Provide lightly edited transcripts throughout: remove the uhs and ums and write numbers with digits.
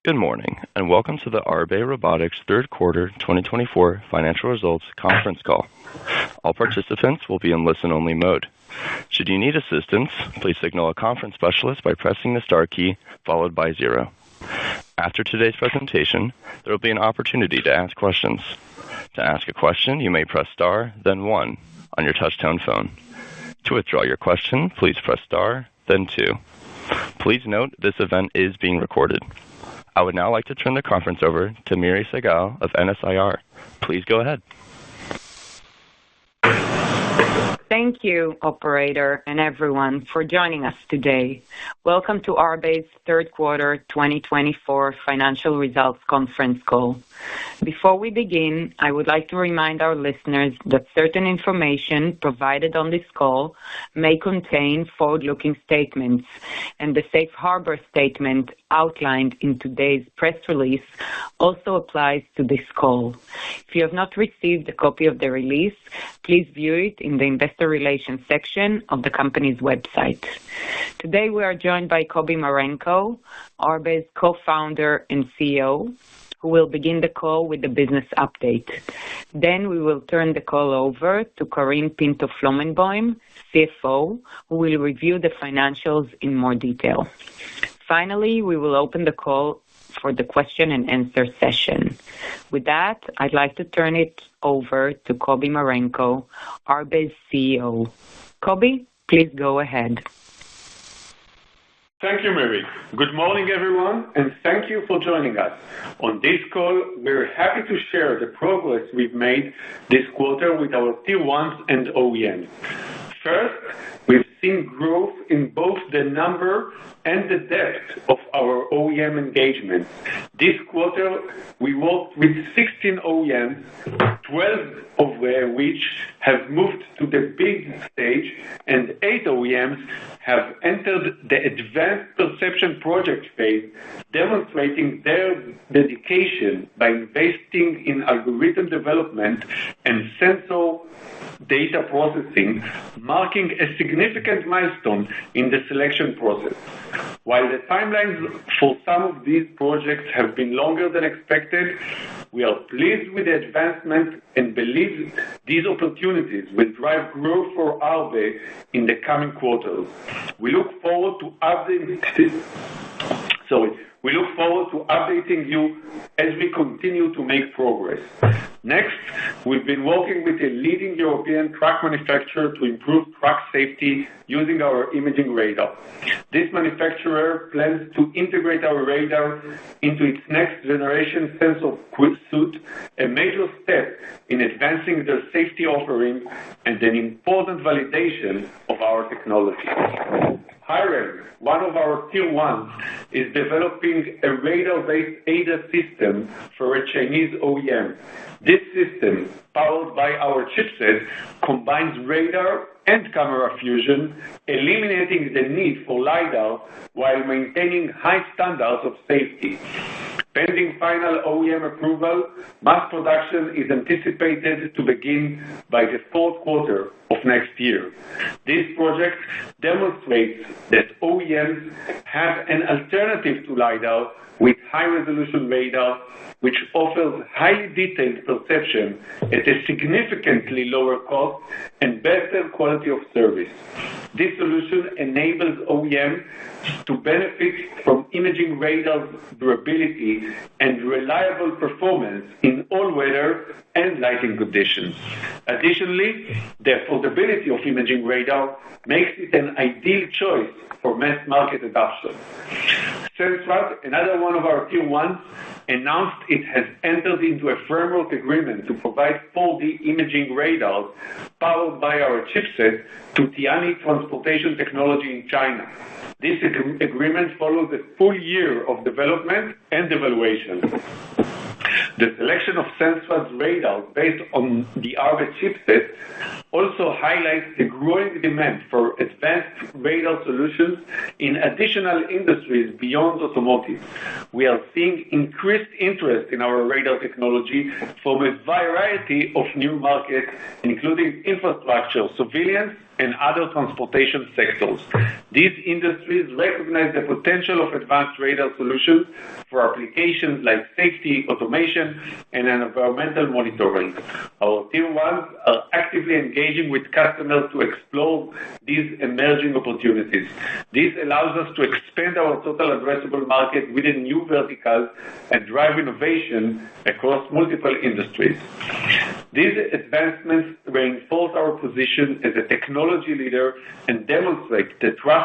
Good morning, and welcome to the Arbe Robotics third quarter 2024 financial results conference call. All participants will be in listen-only mode. Should you need assistance, please signal a conference specialist by pressing the star key followed by 0. After today's presentation, there will be an opportunity to ask questions. To ask a question, you may press star, then 1 on your touch-tone phone. To withdraw your question, please press star, then 2. Please note this event is being recorded. I would now like to turn the conference over to Miri Segal of NSIR. Please go ahead. Thank you, operator, and everyone for joining us today. Welcome to Arbe's third quarter 2024 financial results conference call. Before we begin, I would like to remind our listeners that certain information provided on this call may contain forward-looking statements, and the safe harbor statement outlined in today's press release also applies to this call. If you have not received a copy of the release, please view it in the Investor Relations section of the company's website. Today we are joined by Kobi Marenko, Arbe's co-founder and CEO, who will begin the call with the business update. Then we will turn the call over to Karine Pinto-Flomenboim, CFO, who will review the financials in more detail. Finally, we will open the call for the question and answer session. With that, I'd like to turn it over to Kobi Marenko, Arbe's CEO. Kobi, please go ahead. Thank you, Miri. Good morning, everyone, and thank you for joining us. On this call, we're happy to share the progress we've made this quarter with our Tier 1s and OEMs. First, we've seen growth in both the number and the depth of our OEM engagement. This quarter, we worked with 16 OEMs, 12 of which have moved to the big stage, and 8 OEMs have entered the advanced perception project phase, demonstrating their dedication by investing in algorithm development and sensor data processing, marking a significant milestone in the selection process. While the timelines for some of these projects have been longer than expected, we are pleased with the advancement and believe these opportunities will drive growth for Arbe in the coming quarters. We look forward to updating you as we continue to make progress. Next, we've been working with a leading European truck manufacturer to improve truck safety using our imaging radar. This manufacturer plans to integrate our radar into its next generation sensor suite, a major step in advancing their safety offering and an important validation of our technology. HiRain, one of our Tier 1s, is developing a radar-based ADAS system for a Chinese OEM. This system, powered by our chipset, combines radar and camera fusion, eliminating the need for LiDAR while maintaining high standards of safety. Pending final OEM approval, mass production is anticipated to begin by the fourth quarter of next year. This project demonstrates that OEMs have an alternative to LiDAR with high-resolution radar, which offers highly detailed perception at a significantly lower cost and better quality of service. This solution enables OEMs to benefit from imaging radar's durability and reliable performance in all weather and lighting conditions. Additionally, the affordability of imaging radar makes it an ideal choice for mass market adoption. Sensrad, another one of our Tier 1s, announced it has entered into a framework agreement to provide 4D imaging radars powered by our chipset to Tianyi Transportation Technology in China. This agreement follows a full year of development and evaluation. The selection of Sensrad's radar based on the Arbe chipset also highlights the growing demand for advanced radar solutions in additional industries beyond automotive. We are seeing increased interest in our radar technology from a variety of new markets, including infrastructure, surveillance, and other transportation sectors. These industries recognize the potential of advanced radar solutions for applications like safety, automation, and environmental monitoring. Our Tier 1s are actively engaging with customers to explore these emerging opportunities. This allows us to expand our total addressable market within new verticals and drive innovation across multiple industries. These advancements reinforce our position as a technology leader and demonstrate the trust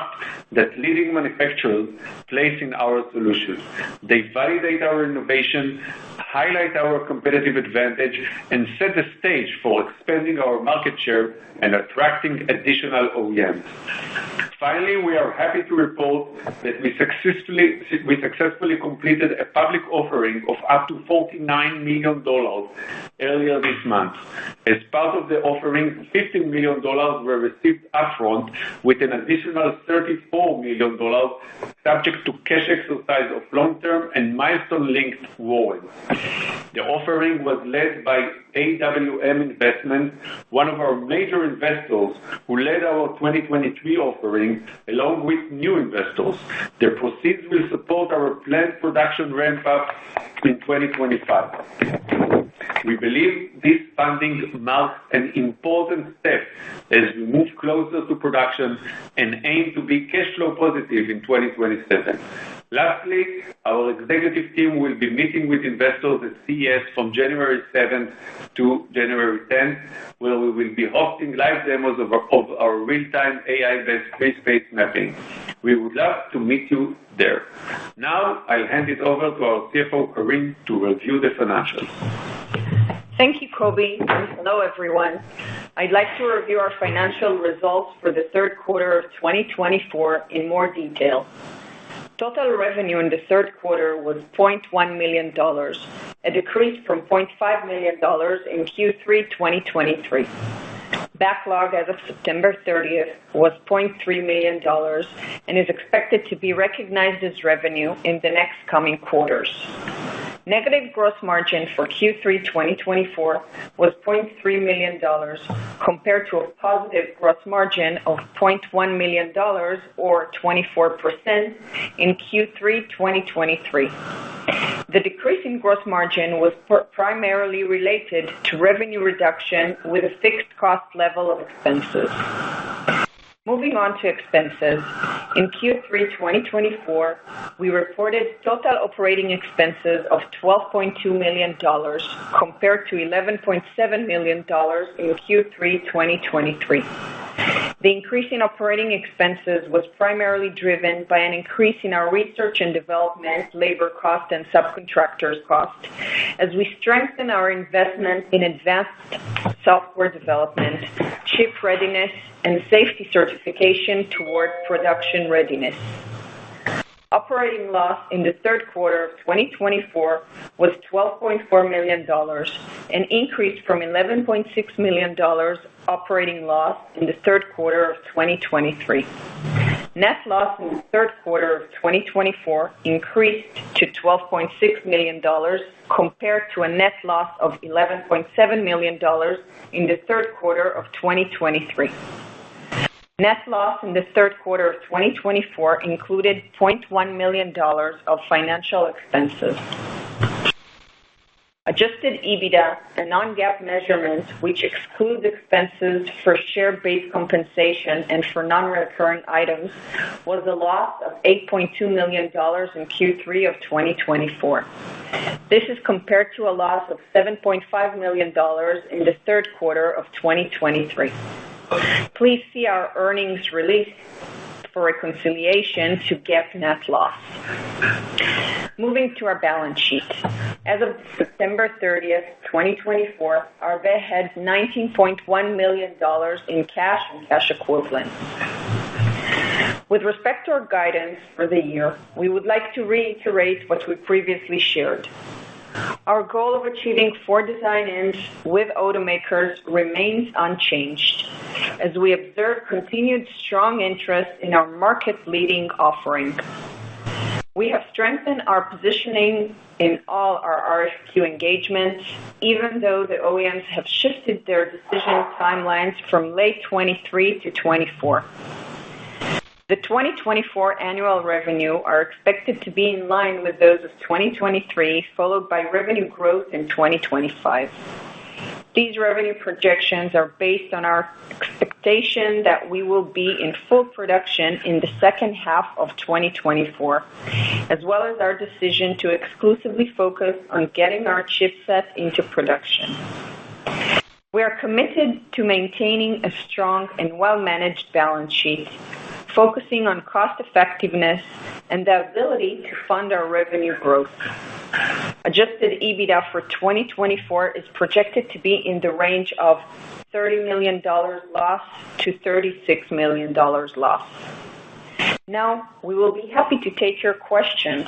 that leading manufacturers place in our solutions. They validate our innovation, highlight our competitive advantage, and set the stage for expanding our market share and attracting additional OEMs. Finally, we are happy to report that we successfully completed a public offering of up to $49 million earlier this month. As part of the offering, $15 million were received upfront, with an additional $34 million subject to cash exercise of long-term and milestone-linked warrants. The offering was led by AWM Investments, one of our major investors who led our 2023 offering, along with new investors. The proceeds will support our planned production ramp-up in 2025. We believe this funding marks an important step as we move closer to production and aim to be cash flow positive in 2027. Lastly, our executive team will be meeting with investors at CES from January 7th to January 10th, where we will be hosting live demos of our real-time AI-based free space mapping. We would love to meet you there. Now, I'll hand it over to our CFO, Karine, to review the financials. Thank you, Kobi, and hello, everyone. I'd like to review our financial results for the third quarter of 2024 in more detail. Total revenue in the third quarter was $0.1 million, a decrease from $0.5 million in Q3 2023. Backlog as of September 30th was $0.3 million and is expected to be recognized as revenue in the next coming quarters. Negative gross margin for Q3 2024 was $0.3 million compared to a positive gross margin of $0.1 million or 24% in Q3 2023. The decrease in gross margin was primarily related to revenue reduction with a fixed cost level of expenses. Moving on to expenses, in Q3 2024, we reported total operating expenses of $12.2 million compared to $11.7 million in Q3 2023. The increase in operating expenses was primarily driven by an increase in our research and development, labor cost, and subcontractors cost, as we strengthen our investment in advanced software development, chip readiness, and safety certification toward production readiness. Operating loss in the third quarter of 2024 was $12.4 million, an increase from $11.6 million operating loss in the third quarter of 2023. Net loss in the third quarter of 2024 increased to $12.6 million compared to a net loss of $11.7 million in the third quarter of 2023. Net loss in the third quarter of 2024 included $0.1 million of financial expenses. Adjusted EBITDA, a non-GAAP measurement which excludes expenses for share-based compensation and for non-recurring items, was a loss of $8.2 million in Q3 of 2024. This is compared to a loss of $7.5 million in the third quarter of 2023. Please see our earnings release for reconciliation to GAAP net loss. Moving to our balance sheet. As of September 30th, 2024, Arbe had $19.1 million in cash and cash equivalents. With respect to our guidance for the year, we would like to reiterate what we previously shared. Our goal of achieving 4 design-ins with automakers remains unchanged, as we observe continued strong interest in our market-leading offering. We have strengthened our positioning in all our RFQ engagements, even though the OEMs have shifted their decision timelines from late 23 to 24. The 2024 annual revenue are expected to be in line with those of 2023, followed by revenue growth in 2025. These revenue projections are based on our expectation that we will be in full production in the second half of 2024, as well as our decision to exclusively focus on getting our chipset into production. We are committed to maintaining a strong and well-managed balance sheet, focusing on cost effectiveness and the ability to fund our revenue growth. Adjusted EBITDA for 2024 is projected to be in the range of $30 million loss to $36 million loss. Now, we will be happy to take your questions.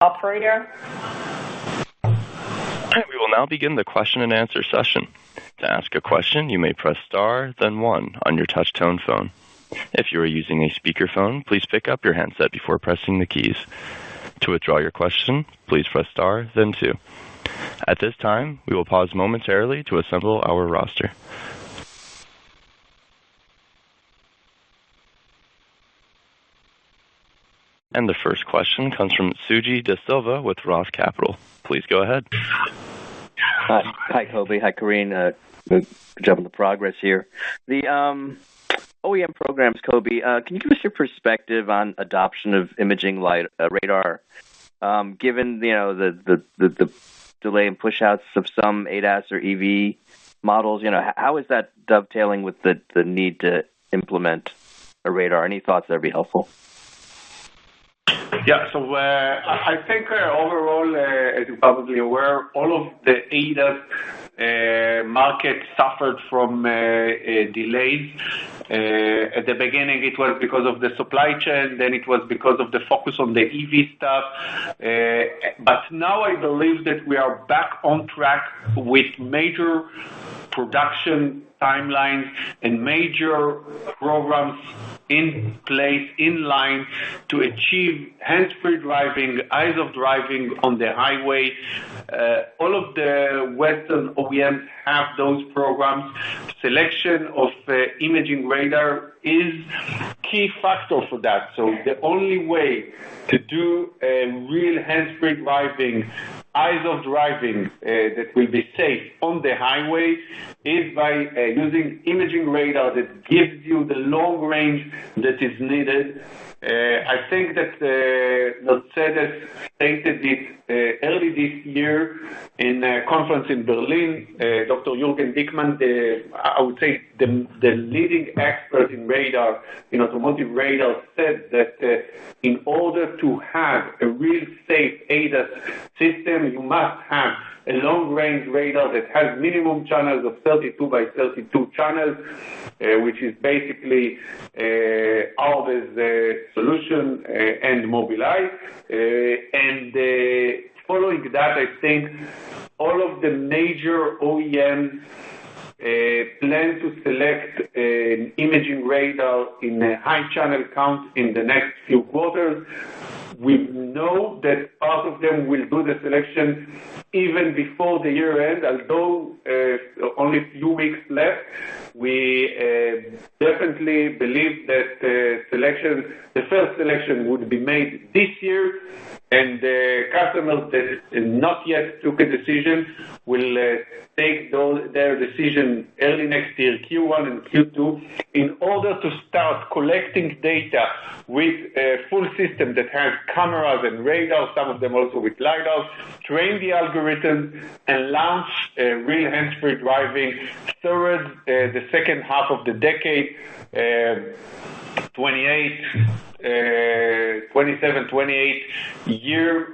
Operator? We will now begin the question and answer session. To ask a question, you may press star, then 1 on your touch-tone phone. If you are using a speakerphone, please pick up your handset before pressing the keys. To withdraw your question, please press star, then 2. At this time, we will pause momentarily to assemble our roster. And the first question comes from Suji DeSilva with Roth Capital. Please go ahead. Hi, Kobi. Hi, Karine. Good job on the progress here. The OEM programs, Kobi, can you give us your perspective on adoption of imaging radar, given the delay and push-outs of some ADAS or EV models? How is that dovetailing with the need to implement a radar? Any thoughts that would be helpful? Yeah, so I think overall, as you're probably aware, all of the ADAS market suffered from delays. At the beginning, it was because of the supply chain, then it was because of the focus on the EV stuff. But now I believe that we are back on track with major production timelines and major programs in place, in line to achieve hands-free driving, eyes-off driving on the highway. All of the Western OEMs have those programs. Selection of imaging radar is key factor for that. So the only way to do a real hands-free driving, eyes-off driving that will be safe on the highway is by using imaging radar that gives you the long range that is needed. I think that Mercedes stated it early this year in a conference in Berlin. Dr. Jürgen Dickmann, I would say the leading expert in radar, in automotive radar, said that in order to have a real safe ADAS system, you must have a long-range radar that has minimum channels of 32 by 32 channels, which is basically Arbe's solution and Mobileye. And following that, I think all of the major OEMs plan to select an imaging radar in a high channel count in the next few quarters. We know that part of them will do the selection even before the year end, although only a few weeks left. We definitely believe that the first selection would be made this year, and the customers that not yet took a decision will take their decision early next year, Q1 and Q2, in order to start collecting data with a full system that has cameras and radar, some of them also with LiDAR, train the algorithm, and launch real hands-free driving towards the second half of the decade, 27, 28 year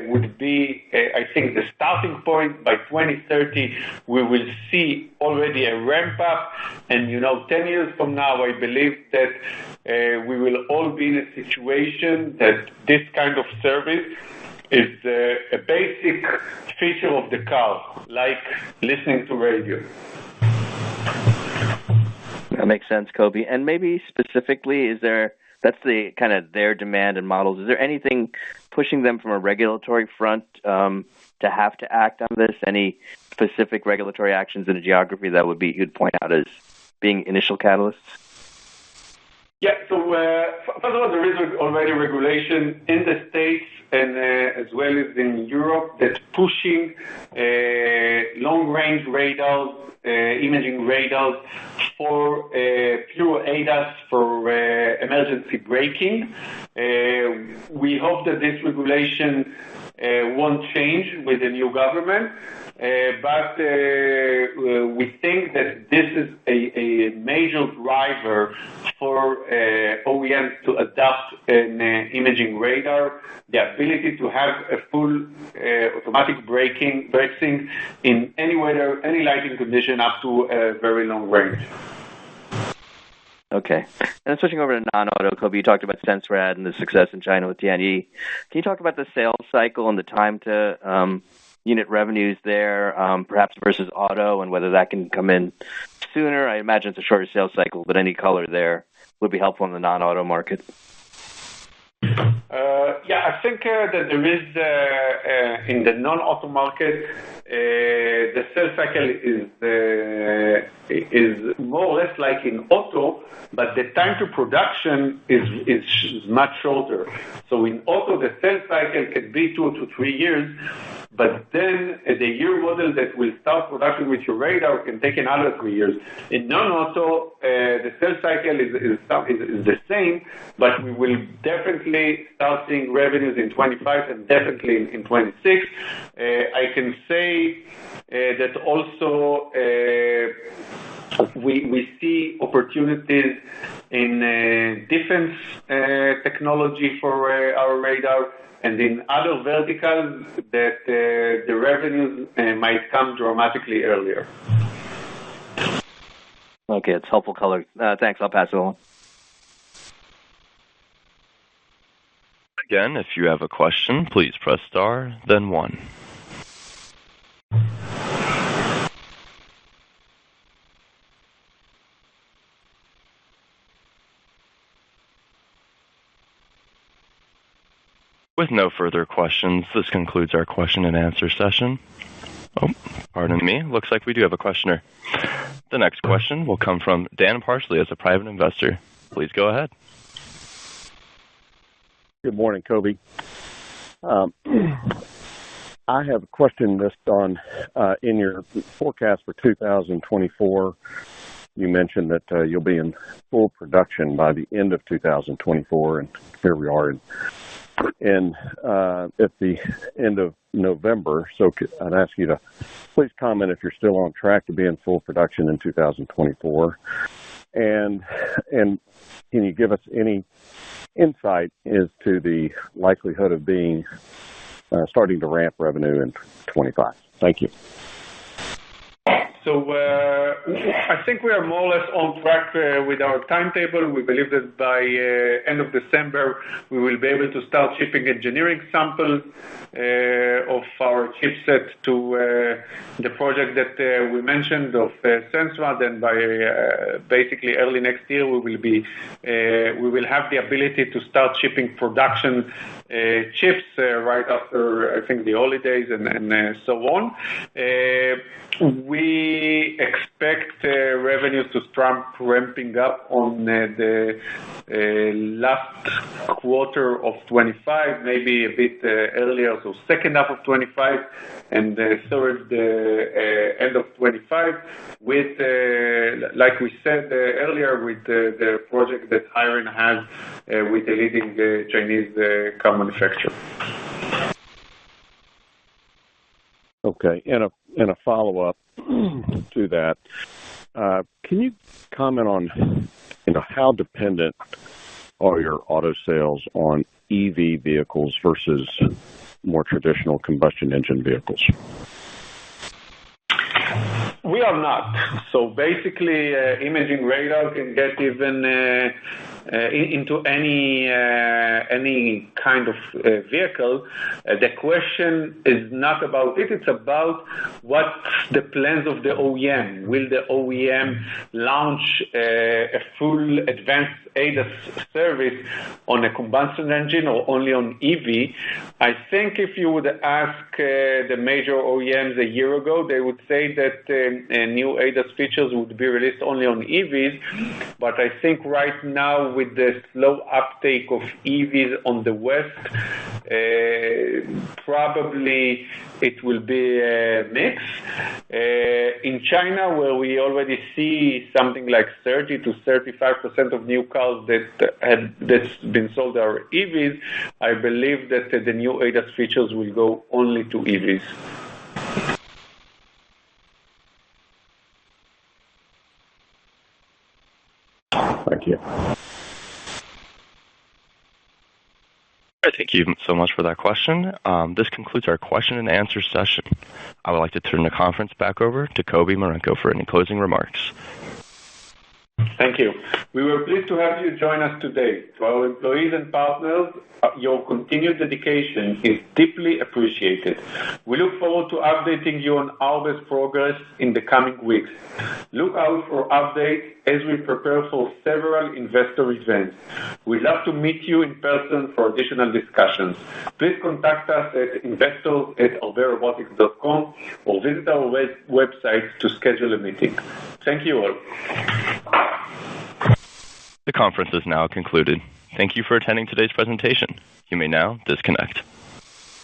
would be, I think, the starting point. By 2030, we will see already a ramp up. And, 10 years from now, I believe that we will all be in a situation that this kind of service is a basic feature of the car, like listening to radio. That makes sense, Kobe. And maybe specifically, that's the kind of their demand and models. Is there anything pushing them from a regulatory front to have to act on this? Any specific regulatory actions in a geography that you'd point out as being initial catalysts? Yeah, so first of all, there is already regulation in the States and as well as in Europe that's pushing long-range radars, imaging radars for pure ADAS for emergency braking. We hope that this regulation won't change with the new government. But we think that this is a major driver for OEMs to adopt an imaging radar, the ability to have a full automatic braking in any weather, any lighting condition up to a very long range. Okay. And switching over to non-auto, Kobe, you talked about SenseRad and the success in China with Tianyi. Can you talk about the sales cycle and the time to unit revenues there, perhaps versus auto, and whether that can come in sooner? I imagine it's a shorter sales cycle, but any color there would be helpful in the non-auto market. I think that there is, in the non-auto market, the sales cycle is more or less like in auto, but the time to production is much shorter. So in auto, the sales cycle can be 2 to 3 years, but then the year model that will start production with your radar can take another 3 years. In non-auto, the sales cycle is the same, but we will definitely start seeing revenues in 25 and definitely in 26. I can say that also we see opportunities in defense technology for our radar, and in other verticals that the revenues might come dramatically earlier. Okay, it's helpful color. Thanks, I'll pass it on. Again, if you have a question, please press star, then 1. With no further questions, this concludes our question and answer session. Oh, pardon me. Looks like we do have a questioner. The next question will come from Dan Parsley as a private investor. Please go ahead. Good morning, Kobe. I have a question just on, in your forecast for 2024, you mentioned that you'll be in full production by the end of 2024, and here we are at the end of November. So I'd ask you to please comment if you're still on track to be in full production in 2024. And can you give us any insight as to the likelihood of being starting to ramp revenue in 25? Thank you. So I think we are more or less on track with our timetable. We believe that by end of December, we will be able to start shipping engineering samples of our chipset to the project that we mentioned of SenseRad, and by basically early next year, we will have the ability to start shipping production chips right after, I think, the holidays and so on. We expect revenues to start ramping up on the last quarter of 25, maybe a bit earlier, so second half of 25, and third end of 25, with, like we said earlier, with the project that HiRain has with a leading Chinese car manufacturer. Okay, and a follow-up to that. Can you comment on, how dependent are your auto sales on EV vehicles versus more traditional combustion engine vehicles? We are not. So basically, imaging radar can get even into any kind of vehicle. The question is not about it. It's about what's the plans of the OEM. Will the OEM launch a full advanced ADAS service on a combustion engine or only on EV? I think if you would ask the major OEMs a year ago, they would say that new ADAS features would be released only on EVs. But I think right now, with the slow uptake of EVs on the West, probably it will be a mix. In China, where we already see something like 30 to 35% of new cars that's been sold are EVs, I believe that the new ADAS features will go only to EVs. Thank you. Thank you so much for that question. This concludes our question and answer session. I would like to turn the conference back over to Kobi Marenko for any closing remarks. Thank you. We were pleased to have you join us today. To our employees and partners, your continued dedication is deeply appreciated. We look forward to updating you on Arbe's progress in the coming weeks. Look out for updates as we prepare for several investor events. We'd love to meet you in person for additional discussions. Please contact us at investors@arberobotics.com or visit our website to schedule a meeting. Thank you all. The conference is now concluded. Thank you for attending today's presentation. You may now disconnect.